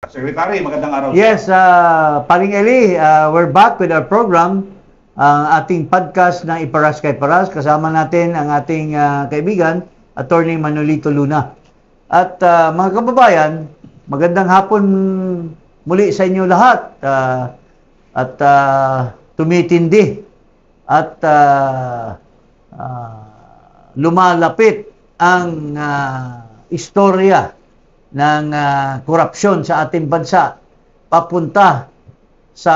Secretary, magandang araw. Yes, Paring Eli, we're back with our program, ang ating podcast na Iparas kay Paras. Kasama natin ang ating kaibigan, Attorney Manolito Luna. At mga kababayan, magandang hapon muli sa inyo lahat. At tumitindi at lumalapit ang istorya ng korupsyon sa ating bansa papunta sa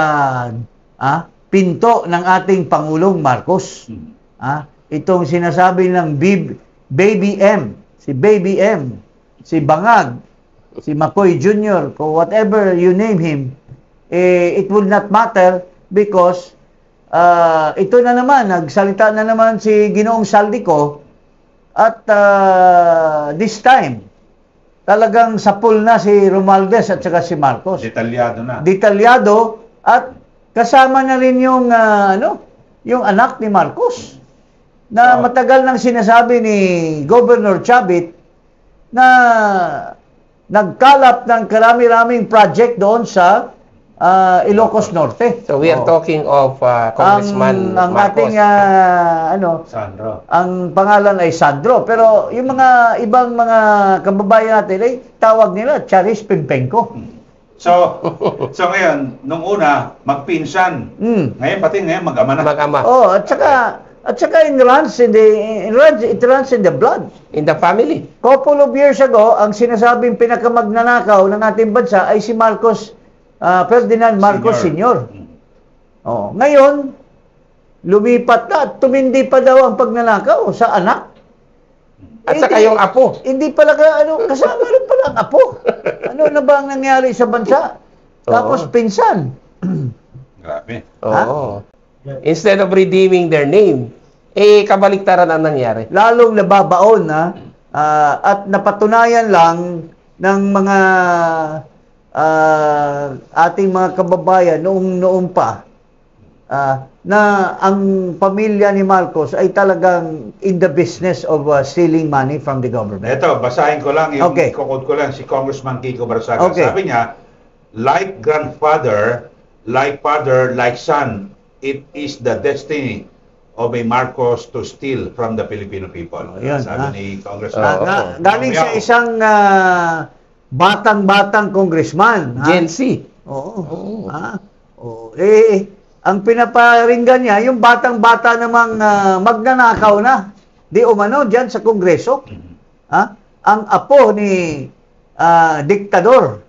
pinto ng ating Pangulong Marcos. Itong sinasabi ng Baby M, si Bangag, si Makoy Jr., whatever you name him, it would not matter because ito na naman, nagsalita na naman si Ginoong Saldico at this time, talagang sapul na si Romualdez at saka si Marcos. Detalyado na. Detalyado at kasama na rin yung yung anak ni Marcos na matagal nang sinasabi ni Governor Chavit na nagkalap ng karami-raming project doon sa Ilocos Norte. So we are talking of Congressman ang Marcos. ating Sandro. ang pangalan ay Sandro, pero yung mga ibang mga kababayan natin ay tawag nila Charis Pimpenko. So ngayon, nung una magpinsan. Ngayon mag-ama na. Mag-ama. At saka it runs in the blood. In the family. Couple of years ago, ang sinasabing pinakamagnanakaw ng ating bansa ay si Marcos, Ferdinand Marcos Sr. Ngayon, lumipat na at tumindi pa daw ang pagnanakaw sa anak. At saka yung apo. Hindi pala kasama rin pala ang apo. Ano na ba ang nangyari sa bansa? Tapos pinsan. Grabe. Instead of redeeming their name, kabaliktaran ang nangyari. Lalong nababaon at napatunayan lang ng mga ating mga kababayan noong pa na ang pamilya ni Marcos ay talagang in the business of stealing money from the government. Ito, basahin ko lang yung quote ko lang si Congressman Kiko Barsaga. Sabi niya, like grandfather, like father, like son, it is the destiny of a Marcos to steal from the Filipino people. Sabi ni Congressman. Galing sa isang batang-batang congressman. Gen Z. Ang pinaparinggan niya, yung batang-bata namang magnanakaw na. Di umano dyan sa Kongreso. Ang apo ni Diktador,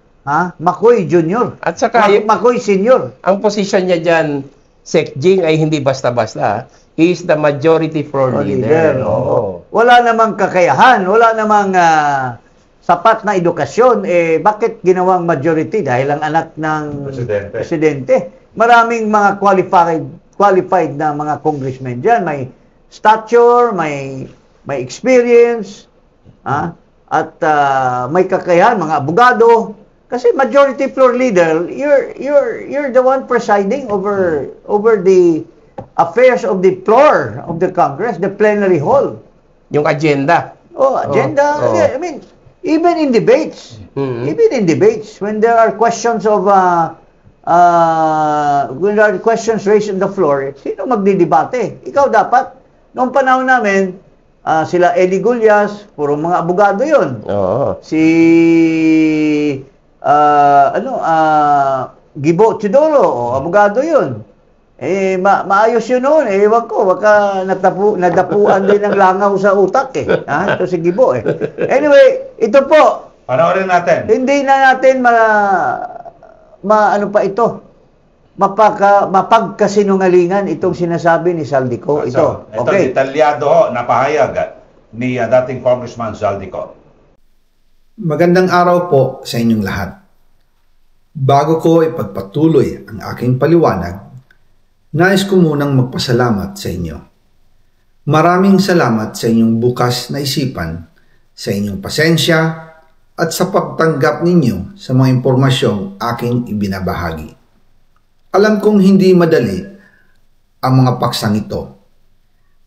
Makoy Jr. At saka Makoy Sr. Ang posisyon niya dyan, Sec Jing, ay hindi basta-basta. He is the majority floor leader. Wala namang kakayahan, wala namang sapat na edukasyon, bakit ginawang majority? Dahil ang anak ng presidente. Maraming mga qualified na mga congressmen dyan. May stature, may experience, at may kakayahan, mga abogado. Kasi majority floor leader, you're the one presiding over the affairs of the floor of the Congress, the plenary hall. Yung agenda. Agenda. I mean, even in debates, when there are questions of when there are questions raised on the floor, sino magdidebate? Ikaw dapat. Noong panahon namin, sila Eli Gullas, puro mga abogado yun. Si Gibo Chidoro, abogado yun. Maayos yun noon. Ewan ko, baka nadapuan din ng langaw sa utak Ito si Gibo Anyway, ito po. Panoorin natin. Hindi na natin mapagkasinungalingan itong sinasabi ni Saldico. Ito detalyado na pahayag ni dating Congressman Saldico. Magandang araw po sa inyong lahat. Bago ko ipagpatuloy ang aking paliwanag, nais ko munang magpasalamat sa inyo. Maraming salamat sa inyong bukas na isipan, sa inyong pasensya, at sa pagtanggap ninyo sa mga impormasyong aking ibinabahagi. Alam kong hindi madali ang mga paksang ito.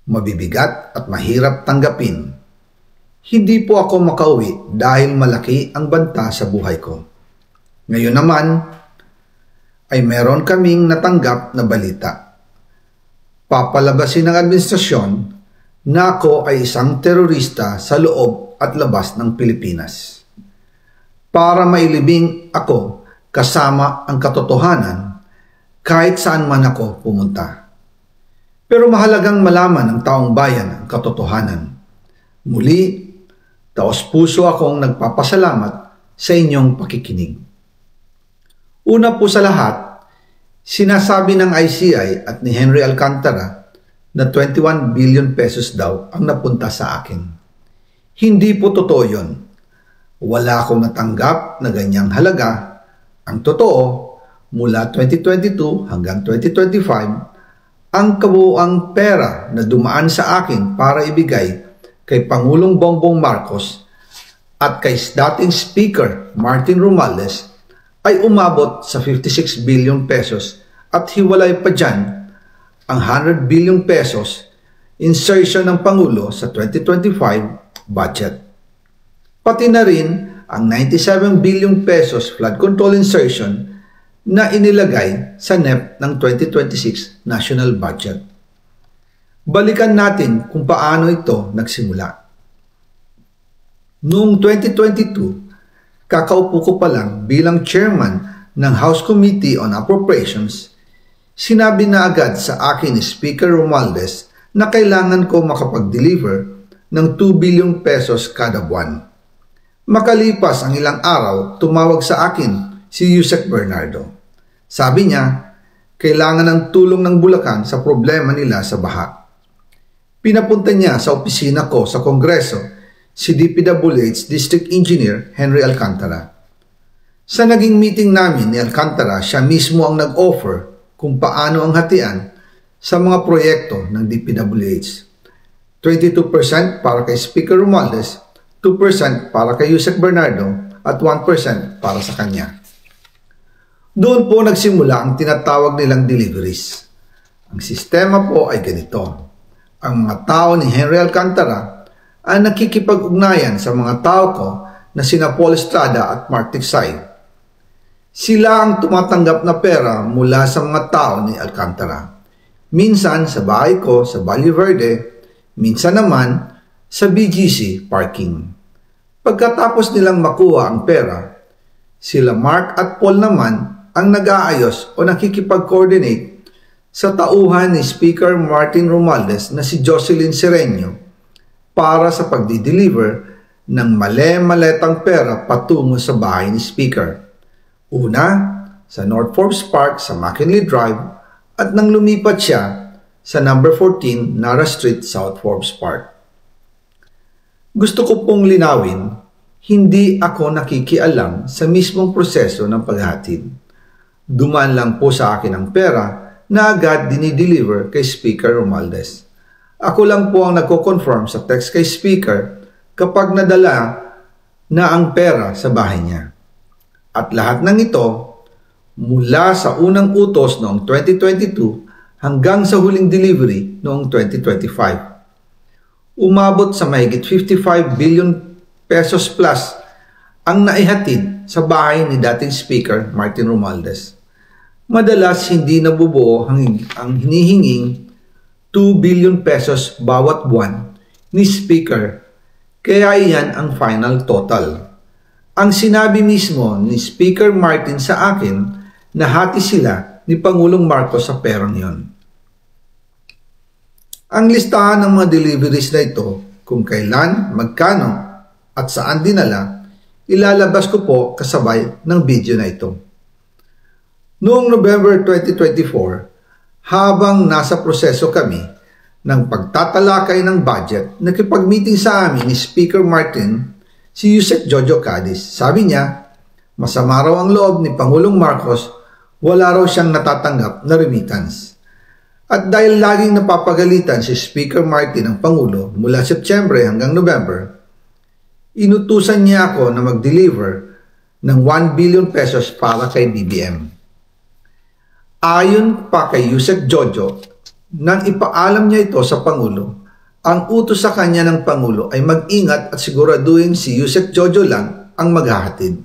Mabibigat at mahirap tanggapin. Hindi po ako makauwi dahil malaki ang banta sa buhay ko. Ngayon naman ay meron kaming natanggap na balita. Papalabasin ng administrasyon na ako ay isang terorista sa loob at labas ng Pilipinas. Para mailibing ako kasama ang katotohanan kahit saan man ako pumunta. Pero mahalagang malaman ng taong bayan ang katotohanan. Muli, taos-puso akong nagpapasalamat sa inyong pakikinig. Una po sa lahat, sinasabi ng ICI at ni Henry Alcantara na 21 billion pesos daw ang napunta sa akin. Hindi po totoo yun. Wala akong natanggap na ganyang halaga. Ang totoo, mula 2022 hanggang 2025, ang kabuuang pera na dumaan sa akin para ibigay kay Pangulong Bongbong Marcos at kay dating Speaker Martin Romualdez ay umabot sa 56 billion pesos at hiwalay pa dyan ang 100 billion pesos insertion ng Pangulo sa 2025 budget. Pati na rin ang 97 billion pesos flood control insertion na inilagay sa NEP ng 2026 national budget. Balikan natin kung paano ito nagsimula. Noong 2022, kakaupo ko pa lang bilang chairman ng House Committee on Appropriations, sinabi na agad sa akin ni Speaker Romualdez na kailangan ko makapag-deliver ng 2 billion pesos kada buwan. Makalipas ang ilang araw, tumawag sa akin si Yusek Bernardo. Sabi niya, kailangan ng tulong ng Bulacan sa problema nila sa baha. Pinapunta niya sa opisina ko sa Kongreso si DPWH District Engineer Henry Alcantara. Sa naging meeting namin ni Alcantara, siya mismo ang nag-offer kung paano ang hatian sa mga proyekto ng DPWH. 22% para kay Speaker Romualdez, 2% para kay Yusek Bernardo at 1% para sa kanya. Doon po nagsimula ang tinatawag nilang deliveries. Ang sistema po ay ganito. Ang mga tao ni Henry Alcantara ay nakikipag-ugnayan sa mga tao ko na sina Paul Estrada at Mark Tiksay. Sila ang tumatanggap na pera mula sa mga tao ni Alcantara. Minsan sa bahay ko sa Valle Verde, minsan naman sa BGC parking. Pagkatapos nilang makuha ang pera, sila Mark at Paul naman ang nag-aayos o nakikipag-coordinate sa tauhan ni Speaker Martin Romualdez na si Jocelyn Sereño para sa pagdi-deliver ng male-maletang pera patungo sa bahay ni Speaker. Una, sa North Forbes Park sa McKinley Drive at nang lumipat siya sa number 14 Nara Street, South Forbes Park. Gusto ko pong linawin, hindi ako nakikialam sa mismong proseso ng paghatid. Dumaan lang po sa akin ang pera na agad dinideliver kay Speaker Romualdez. Ako lang po ang nagko-confirm sa text kay Speaker kapag nadala na ang pera sa bahay niya. At lahat ng ito, mula sa unang utos noong 2022 hanggang sa huling delivery noong 2025. Umabot sa mahigit 55 billion pesos plus ang naihatid sa bahay ni dating Speaker Martin Romualdez. Madalas hindi nabubuo ang hinihinging 2 billion pesos bawat buwan ni Speaker, kaya iyan ang final total. Ang sinabi mismo ni Speaker Martin sa akin na hati sila ni Pangulong Marcos sa perang yon. Ang listahan ng mga deliveries na ito, kung kailan, magkano, at saan dinala, ilalabas ko po kasabay ng video na ito. Noong November 2024, habang nasa proseso kami ng pagtatalakay ng budget, nakipag-meeting sa amin ni Speaker Martin si Yusek Jojo Cadiz. Sabi niya, masama raw ang loob ni Pangulong Marcos, wala raw siyang natatanggap na remittance. At dahil laging napapagalitan si Speaker Martin ng Pangulo mula September hanggang November, inutusan niya ako na mag-deliver ng 1 billion pesos para kay BBM. Ayon pa kay Yusek Jojo, nang ipaalam niya ito sa Pangulo, ang utos sa kanya ng Pangulo ay mag-ingat at siguraduhin si Yusek Jojo lang ang maghahatid.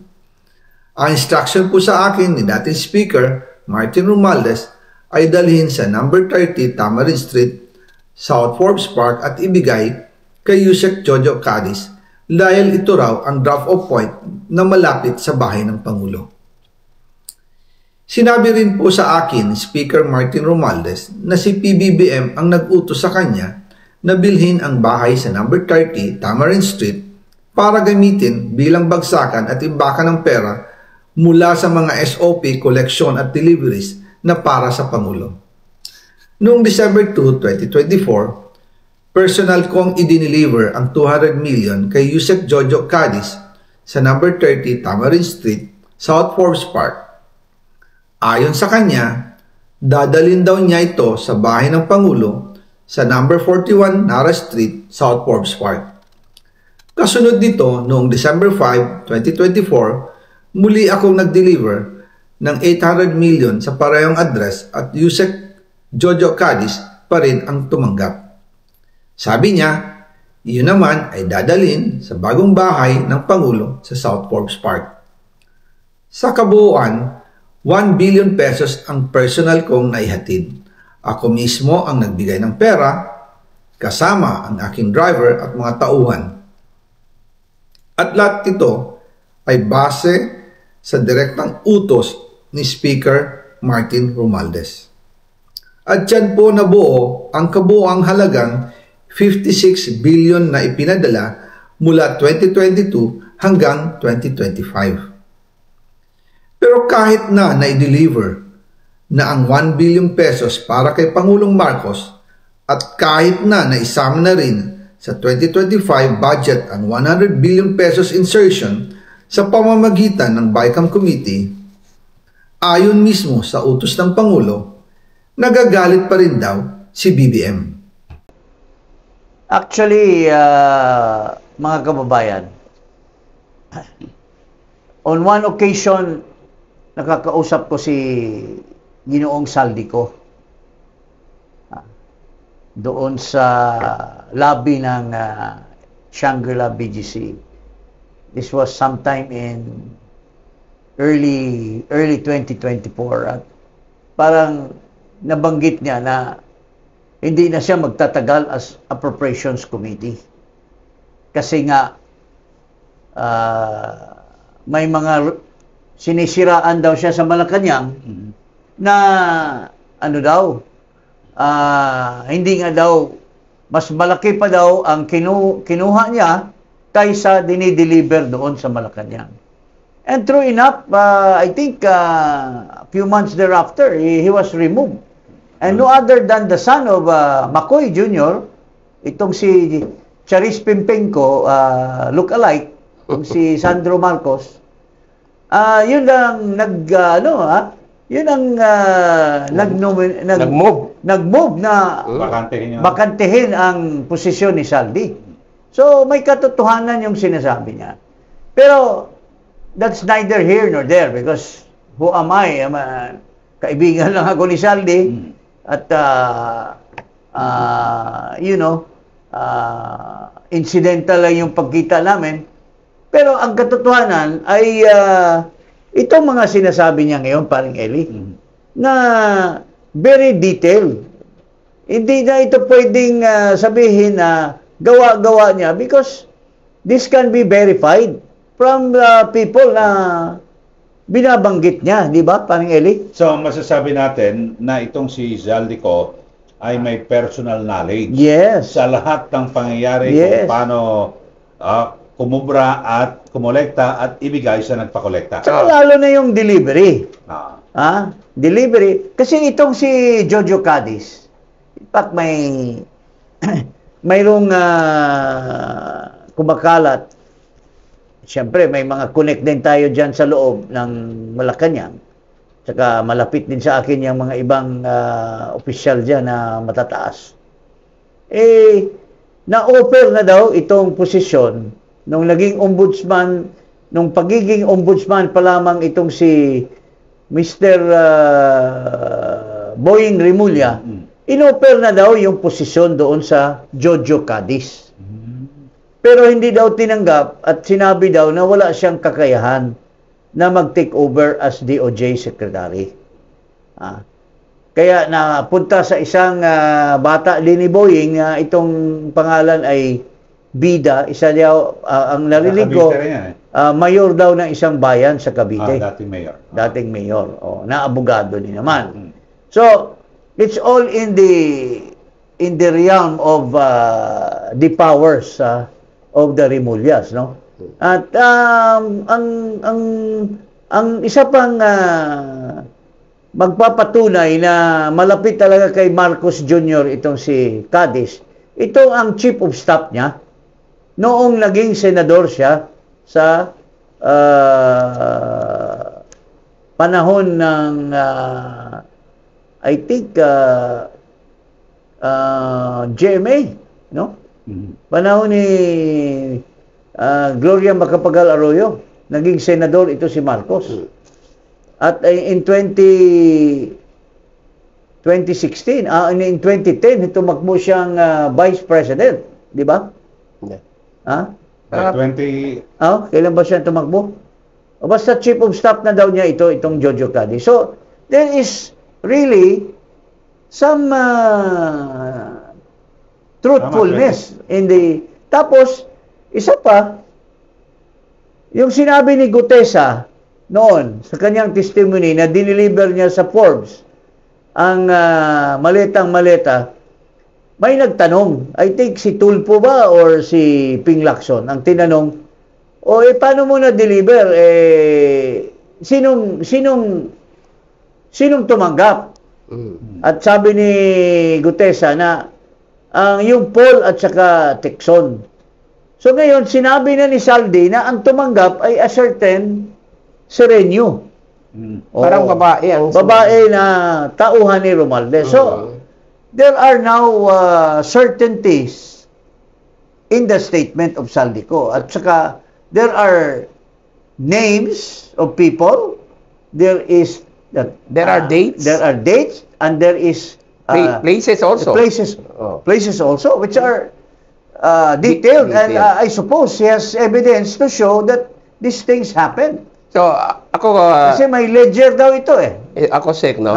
Ang instruction po sa akin ni dating Speaker Martin Romualdez ay dalhin sa number 30 Tamarind Street, South Forbes Park at ibigay kay Yusek Jojo Cadiz dahil ito raw ang drop-off point na malapit sa bahay ng Pangulo. Sinabi rin po sa akin ni Speaker Martin Romualdez na si PBBM ang nag-utos sa kanya na bilhin ang bahay sa number 30 Tamarind Street para gamitin bilang bagsakan at imbakan ng pera mula sa mga SOP, collection at deliveries na para sa Pangulo. Noong December 2, 2024, personal kong i-deliver ang 200 million kay Yusek Jojo Cadiz sa number 30 Tamarind Street, South Forbes Park. Ayon sa kanya, dadalhin daw niya ito sa bahay ng Pangulo sa number 41 Nara Street, South Forbes Park. Kasunod nito, noong December 5, 2024, muli akong nag-deliver ng 800 million sa parehong address at Yusek Jojo Cadiz pa rin ang tumanggap. Sabi niya, iyon naman ay dadalhin sa bagong bahay ng Pangulo sa South Forbes Park. Sa kabuuan, 1 billion pesos ang personal kong naihatid. Ako mismo ang nagbigay ng pera, kasama ang aking driver at mga tauhan. At lahat ito ay base sa direktang utos ni Speaker Martin Romualdez. At dyan po nabuo ang kabuuang halagang 56 billion na ipinadala mula 2022 hanggang 2025. Pero kahit na na-deliver na ang 1 billion pesos para kay Pangulong Marcos at kahit na naisama na rin sa 2025 budget ang 100 billion pesos insertion sa pamamagitan ng BICAM Committee, ayon mismo sa utos ng Pangulo, nagagalit pa rin daw si BBM. Actually, mga kababayan, on one occasion, nakakausap ko si Ginoong Saldico doon sa lobby ng Shangri-La BGC. This was sometime in early 2024 at parang nabanggit niya na hindi na siya magtatagal as Appropriations Committee. Kasi nga may mga sinisiraan daw siya sa Malacanang na ano daw, hindi nga daw, mas malaki pa daw ang kinuha niya kaysa dinideliver doon sa Malacanang. And true enough, I think a few months thereafter, he was removed. And no other than the son of McCoy Jr., itong si Charis Pimpenko, look-alike, itong si Sandro Marcos, yun ang nag-move na bakantehin ang posisyon ni Saldi. So, may katotohanan yung sinasabi niya. Pero, that's neither here nor there because who am I? Kaibigan lang ako ni Saldi at, incidental lang yung pagkita namin. Pero, ang katotohanan ay itong mga sinasabi niya ngayon, paring Eli, na very detailed. Hindi na ito pwedeng sabihin na gawa-gawa niya because this can be verified from the people na binabanggit niya, di ba, paring Eli? So, masasabi natin na itong si Saldico ay may personal knowledge sa lahat ng pangyayari kung paano kumubra at kumolekta at ibigay sa nagpakolekta. So, lalo na yung delivery. Delivery. Kasi itong si Jojo Cadiz, in fact, mayroong kumakalat. Siyempre, may mga connect din tayo dyan sa loob ng Malacanang. Tsaka malapit din sa akin yung mga ibang opisyal dyan na matataas. Na-offer na daw itong posisyon nung naging ombudsman, nung pagiging ombudsman pa lamang itong si Mr. Boying Rimulya, inoffer na daw yung posisyon doon sa Jojo Cadiz. Pero hindi daw tinanggap at sinabi daw na wala siyang kakayahan na mag-take over as DOJ Secretary. Kaya napunta sa isang bata din ni Boying, itong pangalan ay Bida, isa daw, ang narinig ko, mayor daw ng isang bayan sa Cavite. Dating mayor. Dating mayor. Na abogado din naman. So, it's all in the realm of the powers of the Remulyas, no? At ang isa pang magpapatunay na malapit talaga kay Marcos Jr. itong si Cadiz, ito ang chief of staff niya noong naging senador siya sa panahon ng I think GMA, no? Panahon ni Gloria Macapagal Arroyo, naging senador ito si Marcos. At in 2016, in 2010, tumakbo siyang vice president, di ba? Yeah. 20... kailan ba siya tumakbo? O basta chief of staff na daw niya itong Jojo Cadiz. So, there is really some truthfulness in the... Tapos, isa pa, yung sinabi ni Gutesa noon sa kanyang testimony na dineliver niya sa Forbes ang maletang-maleta, may nagtanong, I think si Tulfo ba or si Ping Lacson, ang tinanong, paano mo na-deliver? Sinong tumanggap? At sabi ni Gutesa na yung Paul at saka Texon. So ngayon, sinabi na ni Saldi na ang tumanggap ay a certain Serenio. Parang babae ang babae na tauhan ni Romualdez. So, there are now certainties in the statement of Saldico. At saka, there are names of people. There are dates. There are dates, and there is places also. Places also, which are detailed. And I suppose he has evidence to show that these things happen. So, ako... kasi may ledger daw ito Ako, Sek, no?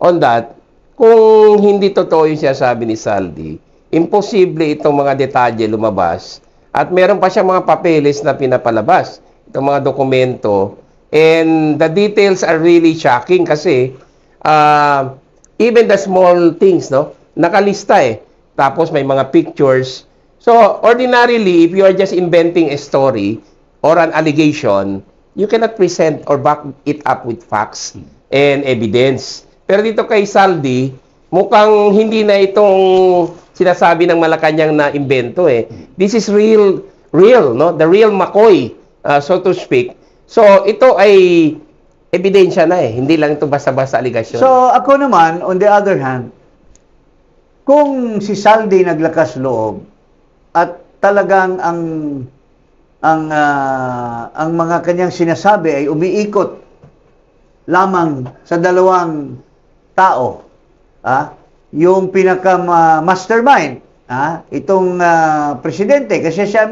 On that, kung hindi totoo yung sinasabi ni Saldi, imposible itong mga detalye lumabas at meron pa siyang mga papeles na pinapalabas, itong mga dokumento, and the details are really shocking kasi even the small things, no? Nakalista Tapos may mga pictures. So, ordinarily, if you are just inventing a story or an allegation, you cannot present or back it up with facts and evidence. Pero dito kay Saldi, mukhang hindi na itong sinasabi ng Malacanang na invento This is real, no? The real McCoy, so to speak. So, ito ay ebidensya na Hindi lang ito basta-basta allegation. So, ako naman, on the other hand, kung si Saldi naglakas loob at talagang ang mga kanyang sinasabi ay umiikot lamang sa dalawang tao, yung pinaka-mastermind, itong presidente, kasi siya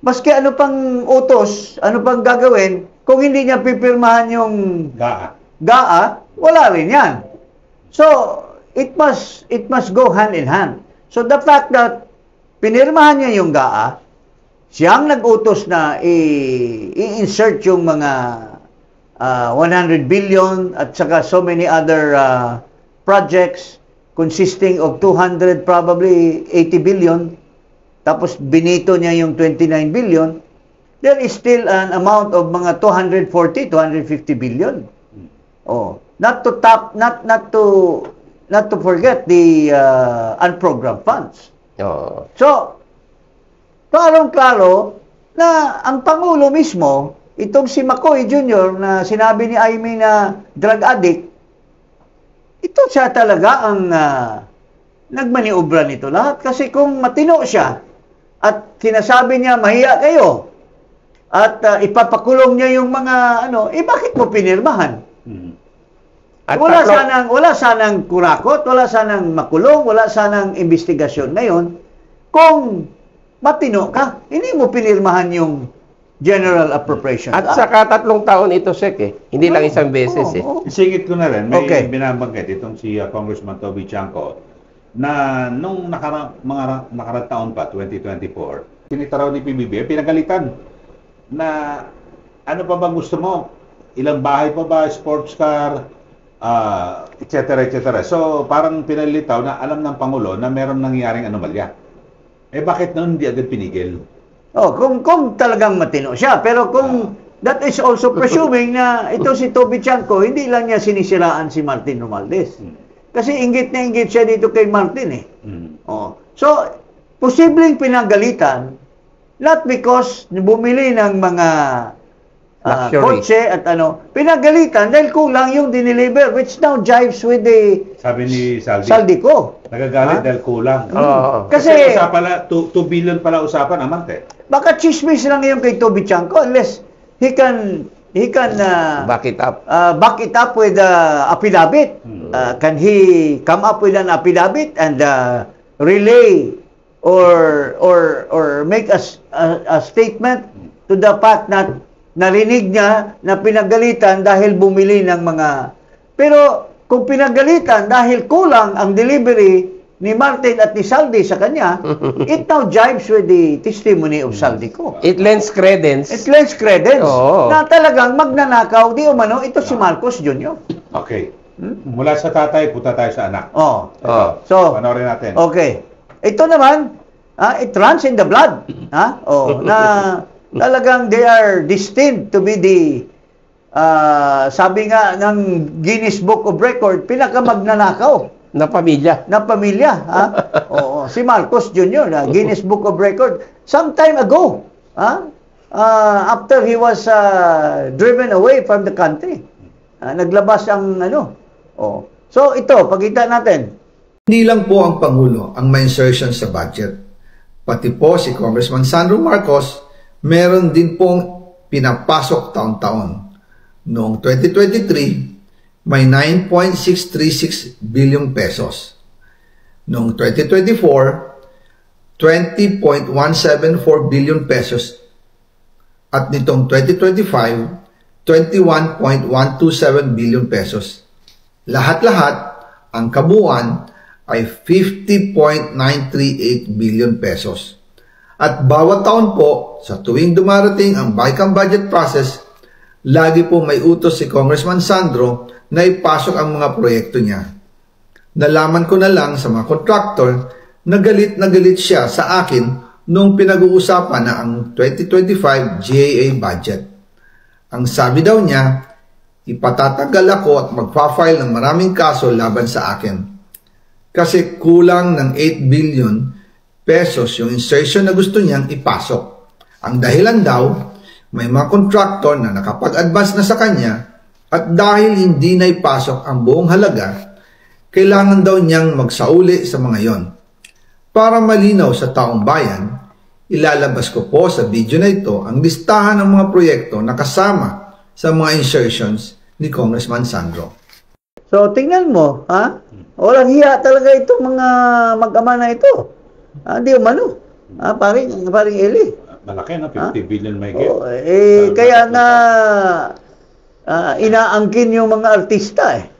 maski ano pang utos, ano pang gagawin, kung hindi niya pipirmahan yung GAA, wala rin yan. So, it must go hand in hand. So, the fact that pinirmahan niya yung GAA, siyang nag-utos na i-insert yung mga 100 billion at saka so many other projects consisting of 200 probably 80 billion, tapos binito niya yung 29 billion, there is still an amount of mga 240, 250 billion. Not to forget the unprogrammed funds. So, klarong-klaro na ang Pangulo mismo, itong si McCoy Jr. na sinabi ni Amy na drug addict, ito siya talaga ang nagmaniobra nito lahat. Kasi kung matino siya at sinasabi niya, mahiya kayo, at ipapakulong niya yung mga bakit mo pinirmahan? Wala sanang kurakot, wala sanang makulong, wala sanang investigasyon. Ngayon, kung matino ka, hindi mo pinirmahan yung General Appropriations At saka 3 taon ito, Sek, eh. Hindi lang isang beses, eh. Isingit ko na rin, may Okay. binabanggit itong si Congressman Toby Chanco na nung mga nakarang taon pa, 2024, tinitaraw ni PBBM, pinagalitan na ano pa bang gusto mo? Ilang bahay pa ba, sports car, et cetera, et cetera. So, parang pinalitaw na alam ng Pangulo na meron nangyaring anomalya. Eh, bakit noon hindi agad pinigil? Kung talagang matino siya. Pero kung that is also presuming na ito si Toby Chanco, hindi lang niya sinisiraan si Martin Romualdez. Kasi inggit na inggit siya dito kay Martin, eh. So, posibleng pinagalitan, not because bumili ng mga kotse at pinagalitan dahil kulang yung dineliver, which now jives with the Sabi ni Saldico. Nagagalit dahil kulang. Kasi usapan 2 billion pala usapan, amante. baka chismis lang yung kay Toby Chanco unless he can back it up. Back it up with affidavit. Can he come up with an affidavit and relay or make a statement to the fact na narinig niya na pinagalitan dahil bumili ng mga... Pero kung pinagalitan dahil kulang ang delivery ni Martin at ni Saldi sa kanya, it now jives with the testimony of Saldico. It lends credence. It lends credence Oo. na talagang magnanakaw, di umano, ito si Marcos Jr. Okay. Mula sa tatay, punta tayo sa anak. So, panoorin natin. okay. Ito naman, it runs in the blood. Na talagang they are destined to be the, sabi nga ng Guinness Book of Record, pinakamagnanakaw Na pamilya. na pamilya. Si Marcos Jr., Guinness Book of Record, some time ago, after he was driven away from the country. Naglabas ang So ito, pakita natin. Hindi lang po ang Pangulo ang may insertion sa budget. Pati po si Congressman Sandro Marcos, meron din pong pinapasok taon-taon. Noong 2023, may 9.636 billion pesos. Noong 2024, 20.174 billion pesos. At nitong 2025, 21.127 billion pesos. Lahat-lahat, ang kabuuan ay 50.938 billion pesos. At bawat taon po, sa tuwing dumarating ang BICAM budget process, lagi po may utos si Congressman Sandro na ipasok ang mga proyekto niya. Nalaman ko na lang sa mga contractor na galit siya sa akin noong pinag-uusapan na ang 2025 GAA budget. Ang sabi daw niya, ipatatagal ako at magpa-file ng maraming kaso laban sa akin. Kasi kulang ng 8 billion pesos yung insertion na gusto niyang ipasok. Ang dahilan daw, may mga contractor na nakapag-advance na sa kanya at dahil hindi na ipasok ang buong halaga, kailangan daw niyang magsauli sa mga yon. Para malinaw sa taong bayan, ilalabas ko po sa video na ito ang listahan ng mga proyekto na kasama sa mga insertions ni Congressman Sandro. So tingnan mo, walang hiya talaga itong mga mag-ama na ito. Hindi umano. Paring Eli. Malaki na, 50 billion may get. Kaya nga inaangkin yung mga artista eh.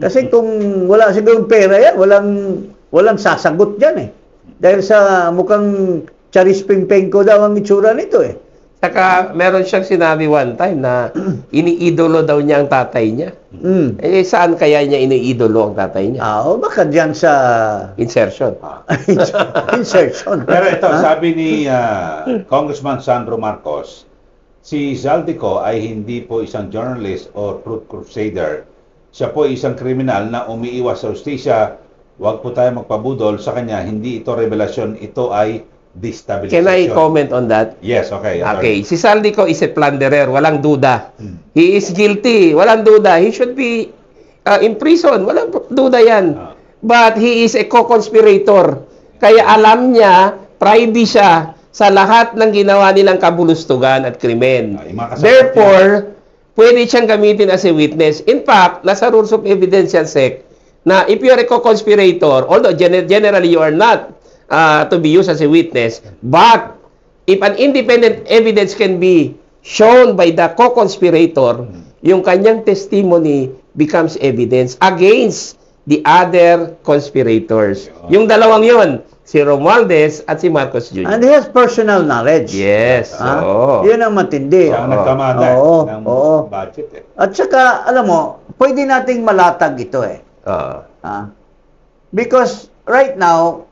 Kasi kung wala sigurong pera yan, walang sasagot dyan eh. Dahil sa mukhang Charis Pingpengko daw ang itsura nito eh. Saka meron siyang sinabi one time na iniidolo daw niya ang tatay niya. Saan kaya niya iniidolo ang tatay niya? Baka dyan sa... Insertion. Insertion. Pero ito, sabi ni Congressman Sandro Marcos, si Zaldico ay hindi po isang journalist o truth crusader. Siya po isang kriminal na umiiwas sa justisya. Huwag po tayo magpabudol sa kanya. Hindi ito revelasyon, ito ay destabilization. Can I comment on that? Yes, okay. Okay, si Zaldico is a plunderer, walang duda. He is guilty, walang duda. He should be in prison, walang duda yan. But he is a co-conspirator. Kaya alam niya, privy siya sa lahat ng ginawa nilang kabulustugan at krimen. Therefore, pwede siyang gamitin as a witness. In fact, nasa Rules of Evidence yan, Sec, na if you are a co-conspirator, although generally you are not to be used as a witness, but if an independent evidence can be shown by the co-conspirator, yung kanyang testimony becomes evidence against the other conspirators. Yung dalawang yon, si Romualdez at si Marcos Jr. And he has personal knowledge. Yes. Yun ang matindi. Ang nagkamada ng budget eh. At saka, alam mo, pwede nating malatag ito eh. Because right now,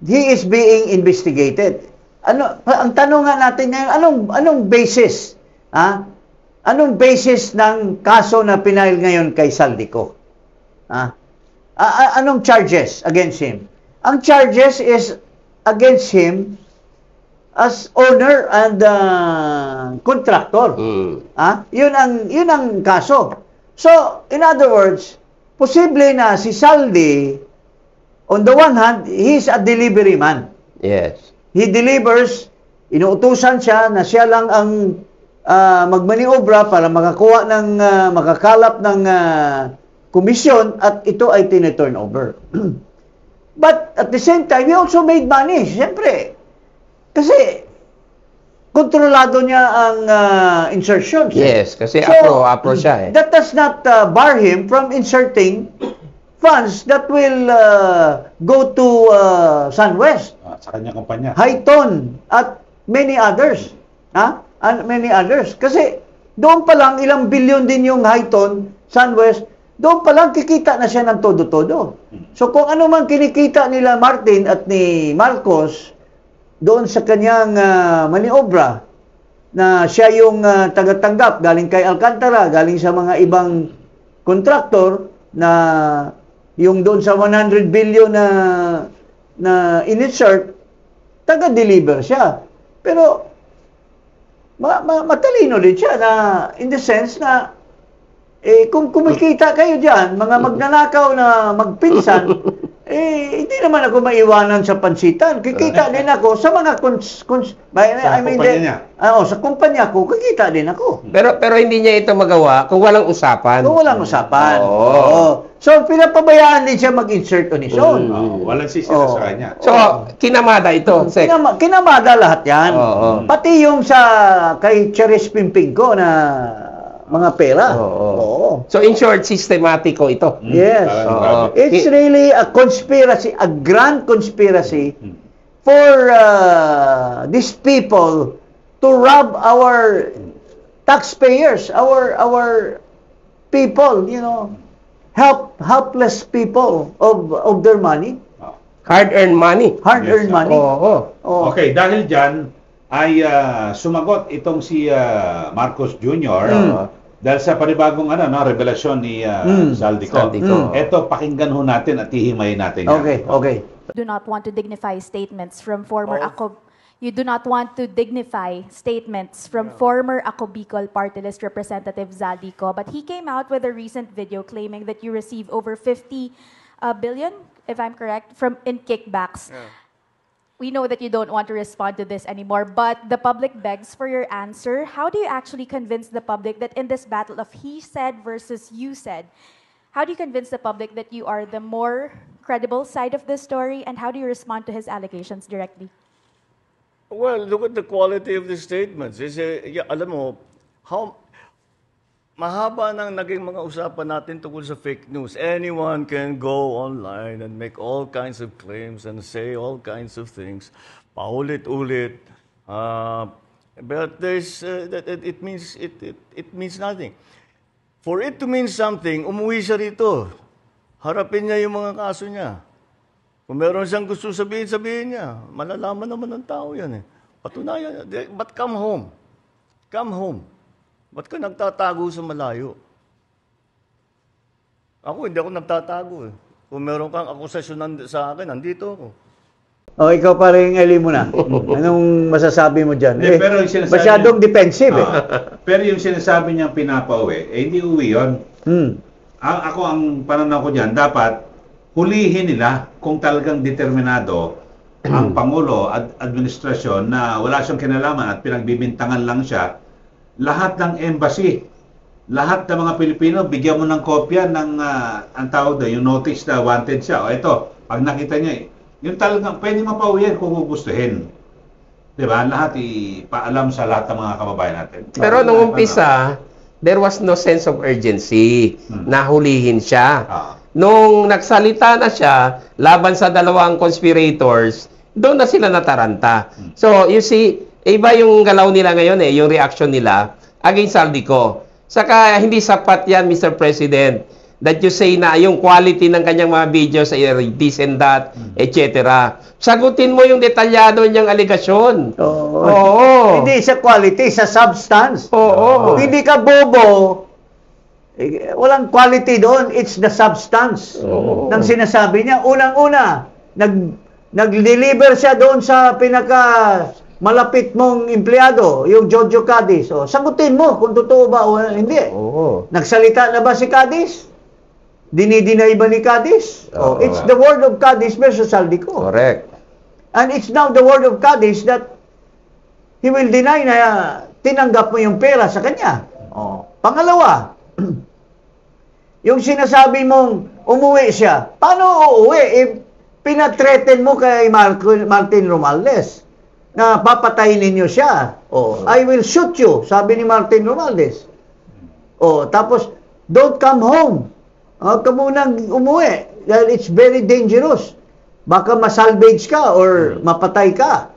he is being investigated. Ang tanong nga natin ngayon, anong basis? Anong basis ng kaso na pinail ngayon kay Saldico? Anong charges against him? Ang charges is against him as owner and contractor. Yun ang kaso. So, in other words, posible na si Saldi, on the one hand, he is a delivery man. Yes. He delivers, inuutusan siya na siya lang ang magmaniobra para makakalap ng komisyon at ito ay tine-turn over. But at the same time, he also made money, siyempre. Kasi kontrolado niya ang insertions. Yes, kasi apro siya eh. That does not bar him from inserting funds that will go to SunWest. Sa kanyang kumpanya. Highton at many others. And many others. Kasi doon pa lang ilang bilyon din yung Highton, SunWest, doon pa lang kikita na siya ng todo-todo. So kung ano man kinikita nila Martin at ni Marcos doon sa kanyang maniobra na siya yung tagatanggap galing kay Alcantara, galing sa mga ibang kontraktor na yung doon sa 100 billion na in-insert, taga-deliver siya. Pero matalino din siya na in the sense na kung kumikita kayo dyan, mga magnanakaw na magpinsan, hindi naman ako maiwanan sa pansitan. Kikita din ako sa mga sa kumpanya ko, kikita din ako. Pero hindi niya ito magawa kung walang usapan. Kung walang usapan. So, pinapabayaan din siya mag-insert on his own. Walang sisira sa kanya. So, kinamada ito, Sek. Kinamada lahat yan. Pati yung sa kay Cheris Pimpinko na mga pera. So, in short, sistematiko ito. Yes. It's really a conspiracy, a grand conspiracy for these people to rob our taxpayers, our people, helpless people of their money. Hard-earned money. Hard-earned money. Okay, dahil dyan ay sumagot itong si Marcos Jr. Dahil sa panibagong revelasyon ni Saldico. Ito, pakinggan ho natin at hihimayin natin. Okay. Do not want to dignify statements from former You do not want to dignify statements from former Ako Bicol Party List Representative Zaldico, but he came out with a recent video claiming that you receive over 50 billion, if I'm correct, in kickbacks. We know that you don't want to respond to this anymore, but the public begs for your answer. How do you actually convince the public that in this battle of he said versus you said, how do you convince the public that you are the more credible side of this story, and how do you respond to his allegations directly? Well, look at the quality of the statements. Alam mo, mahaba nang naging mga usapan natin tungkol sa fake news. Anyone can go online and make all kinds of claims and say all kinds of things. Paulit-ulit. But it means nothing. For it to mean something, umuwi siya rito. Harapin niya yung mga kaso niya. Kung meron siyang gusto sabihin niya. Malalaman naman ng tao yan eh. Patunayan. But come home. Come home. Ba't ka nagtatago sa malayo? Ako, hindi ako nagtatago eh. Kung meron kang akusasyon sa akin, nandito ako. Ikaw pa rin, Eli mo na. Anong masasabi mo dyan? Pero yung masyadong defensive eh. Pero yung sinasabi niyang pinapauwi, hindi uwi yun. Ako, ang pananaw ko dyan, dapat hulihin nila kung talagang determinado ang Pangulo at administrasyon na wala siyang kinalaman at pinagbibintangan lang siya. Lahat ng embassy, lahat ng mga Pilipino, bigyan mo ng kopya ng ang tawag doon, yung notice na wanted siya. Ito, pag nakita niya, yung talagang pwede mapauwihan kung gugustuhin. Diba? Lahat ipaalam sa lahat ng mga kababayan natin. Pero nung umpisa, there was no sense of urgency na hulihin siya. Nung nagsalita na siya laban sa dalawang conspirators, doon na sila nataranta. So, you see, iba yung galaw nila ngayon yung reaction nila against Saldico. Saka hindi sapat yan, Mr. President, that you say na yung quality ng kanyang mga videos ay this and that, etc. Sagutin mo yung detalyado niyang aligasyon. Oo. Hindi sa quality, sa substance. Oo. Kung hindi ka bobo, walang quality doon. It's the substance ng sinasabi niya. Unang-una, nag-deliver siya doon sa pinaka malapit mong empleyado, yung Jojo Cadiz. Sagutin mo kung totoo ba o hindi. Nagsalita na ba si Cadiz? Dinidinay ba ni Cadiz? It's the word of Cadiz versus Saldico. Correct. And it's now the word of Cadiz that he will deny na tinanggap mo yung pera sa kanya. Pangalawa, yung sinasabi mong umuwi siya. Paano uuwi? Pinatreten mo kay Martin Romualdez na papatayin ninyo siya. I will shoot you, sabi ni Martin Romualdez. Tapos, don't come home. Ka munang umuwi. Dahil it's very dangerous. Baka masalvage ka or mapatay ka.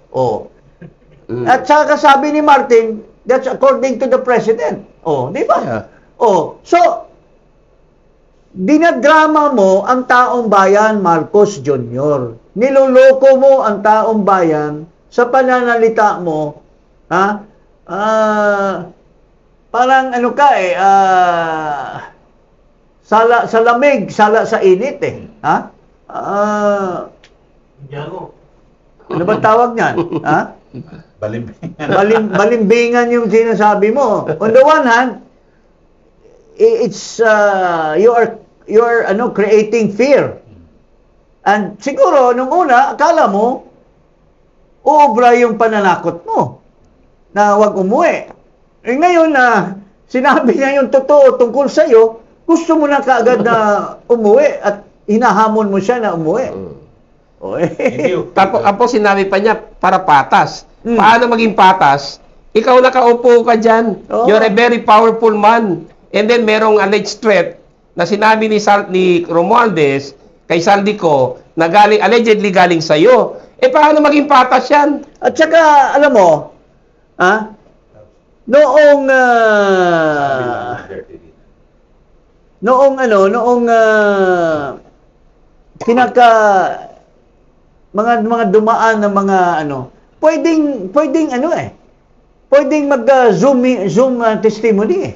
At saka sabi ni Martin, that's according to the president. Di ba? Yeah. So, dinadrama mo ang taong bayan, Marcos Jr. Niloloko mo ang taong bayan sa pananalita mo, parang ano ka sala sa lamig, sala sa init ano ba tawag niyan? Balimbingan yung sinasabi mo. On the one hand, it's you are creating fear. And siguro nung una akala mo uubra yung pananakot mo na huwag umuwi. Ngayon na sinabi niya yung totoo tungkol sa iyo, gusto mo na kaagad na umuwi at hinahamon mo siya na umuwi. Tapos sinabi pa niya para patas. Paano maging patas? Ikaw nakaupo ka dyan. You're a very powerful man. And then merong alleged threat na sinabi ni Romualdez kay Saldico na allegedly galing sa iyo. Paano maging patas yan? At saka, alam mo, noong mga dumaan ng mga pwedeng mag-zoom testimony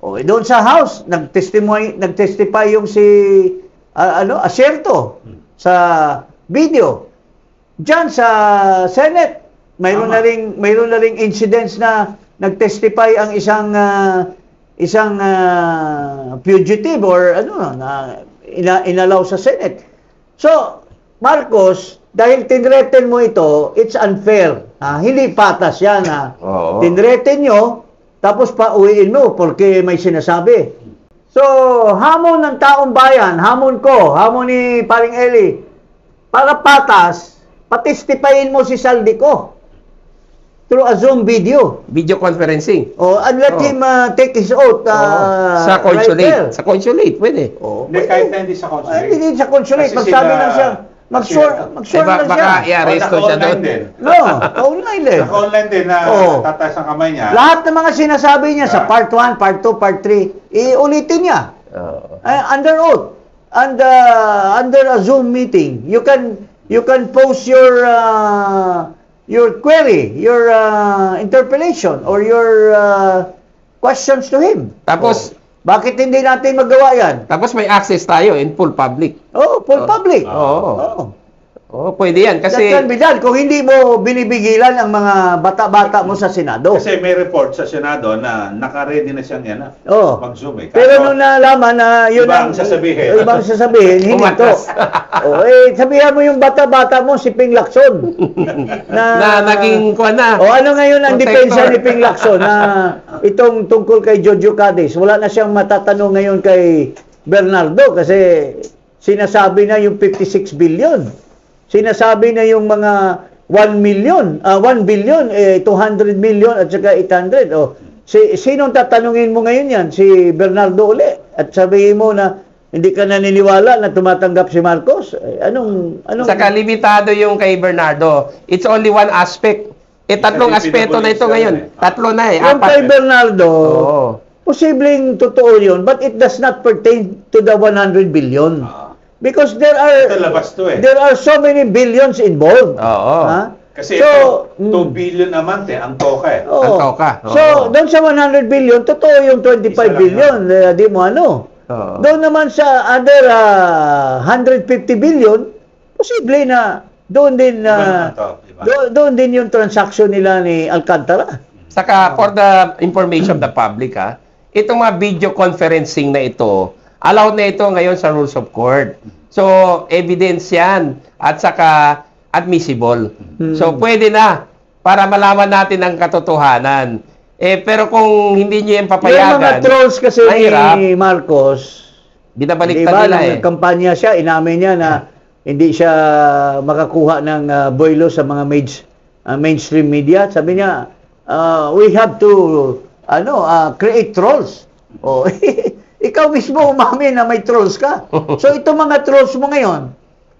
doon sa house, nag-testify yung si Asierto sa video. Diyan sa Senate, mayroon na ring incidents na nag-testify ang isang fugitive or na inalaw sa Senate. So, Marcos, dahil tinreten mo ito, it's unfair. Hindi patas yan. Tinreten nyo, tapos pauwiin mo porque may sinasabi. So, hamon ng taong bayan, hamon ko, hamon ni Paring Eli, para patas, patestipayin mo si Saldico through a Zoom video. Video conferencing. And let him take his oath sa consulate. Sa consulate, pwede. Hindi, kahit na hindi sa consulate. Hindi sa consulate. Magsabi lang siya. Mag-sure lang siya. Baka i-arresto siya doon. Online din. Naka-online din na tataas ang kamay niya. Lahat ng mga sinasabi niya sa part 1, part 2, part 3, iulitin niya. Under oath. And under a Zoom meeting, you can post your query, your interpellation, or your questions to him. Tapos, bakit hindi natin magawa yan? Tapos may access tayo in full public. Full public. Pwede yan. Kasi that can be done kung hindi mo binibigilan ang mga bata-bata mo sa Senado. Kasi may report sa Senado na naka-ready na siyang yan mag-zoom. Pero nung nalaman na yun ibang sasabihin, hindi to. Sabihan mo yung bata-bata mo si Ping Lacson. na naging kuha na. Ano ngayon ang depensa ni Ping Lacson na itong tungkol kay Jojo Cadiz? Wala na siyang matatanong ngayon kay Bernardo kasi sinasabi na yung 56 billion. Sinasabi na yung mga 1 billion, 200 million at saka 800. Oh, sinong tatanungin mo ngayon yan? Si Bernardo uli. At sabihin mo na hindi ka naniniwala na tumatanggap si Marcos? Anong... Saka limitado yung kay Bernardo. It's only one aspect. Tatlong aspeto na ito ngayon. Tatlo na Yung kay Bernardo, posibleng totoo yun, but it does not pertain to the 100 billion. Because there are so many billions involved. Kasi ito, 2 billion a month ang toka Ang toka. So, doon sa 100 billion, totoo yung 25 billion. Di mo ano. Doon naman sa other 150 billion, posible na doon din doon din yung transaction nila ni Alcantara. Saka, for the information of the public, itong mga video conferencing na ito, allowed na ito ngayon sa rules of court. So, evidence yan at saka admissible. So, pwede na para malaman natin ang katotohanan. Pero kung hindi niyo yung papayagan, yung mga trolls kasi ni Marcos, binabaliktad nila nung kampanya siya, inamin niya na hindi siya makakuha ng boylo sa mga mainstream media. Sabi niya, we have to create trolls. Oh, ikaw mismo umamin na may trolls ka. So itong mga trolls mo ngayon,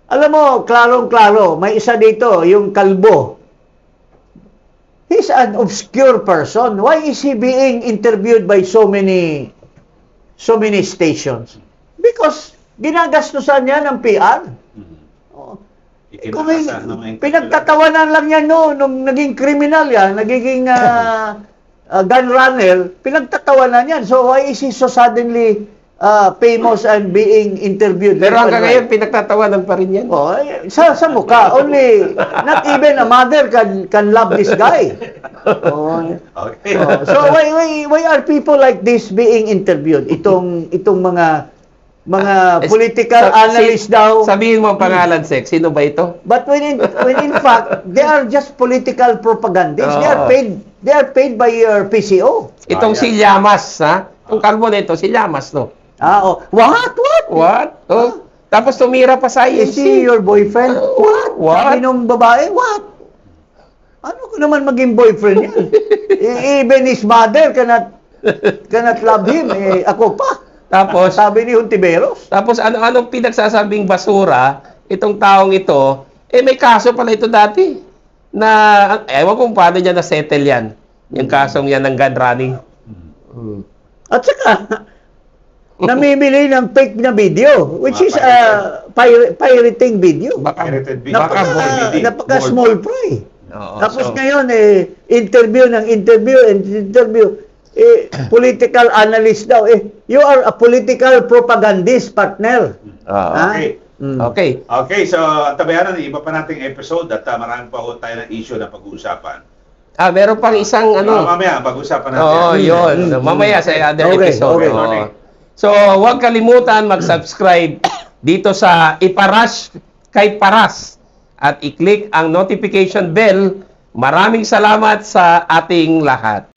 alam mo, klarong-klaro, may isa dito, yung kalbo. He's an obscure person. Why is he being interviewed by so many stations? Because ginagastusan niya ng PR. Pinagtatawanan lang yan nung naging criminal yan, nagiging gun runner, pinagtatawanan yan. So why is he so suddenly famous and being interviewed? Pero hanggang ngayon, pinagtatawanan pa rin yan. Sa mukha. Only, not even a mother can love this guy. So why are people like this being interviewed? Itong mga political analysts daw. Sabihin mo ang pangalan, Sex. Sino ba ito? But when in fact, they are just political propagandists. They are paid by your PCO. Itong si Llamas, Itong kalbo na ito, si Llamas, no? What? Tapos tumira pa sa Is he your boyfriend? What? Sabi nung babae, what? Ano ko naman maging boyfriend yan? Even his mother cannot love him. Ako pa. Tapos, sabi ni Hontiveros. Tapos ano-anong pinagsasabing basura itong taong ito, may kaso pala ito dati. Na, ewan kung paano niya na-settle yan. Yung kasong yan ng gun running. At saka, namimili ng fake na video, which is pirating video. Napaka small fry. Tapos ngayon, interview, political analyst daw. You are a political propagandist, partner. Okay. So, tabayanan, iba pa nating episode at marami pa tayo ng issue na pag-uusapan. Meron pang isang mamaya, pag-uusapan natin. Yun. Mamaya sa other episode. So, huwag kalimutan mag-subscribe dito sa Iparas kay Paras at i-click ang notification bell. Maraming salamat sa ating lahat.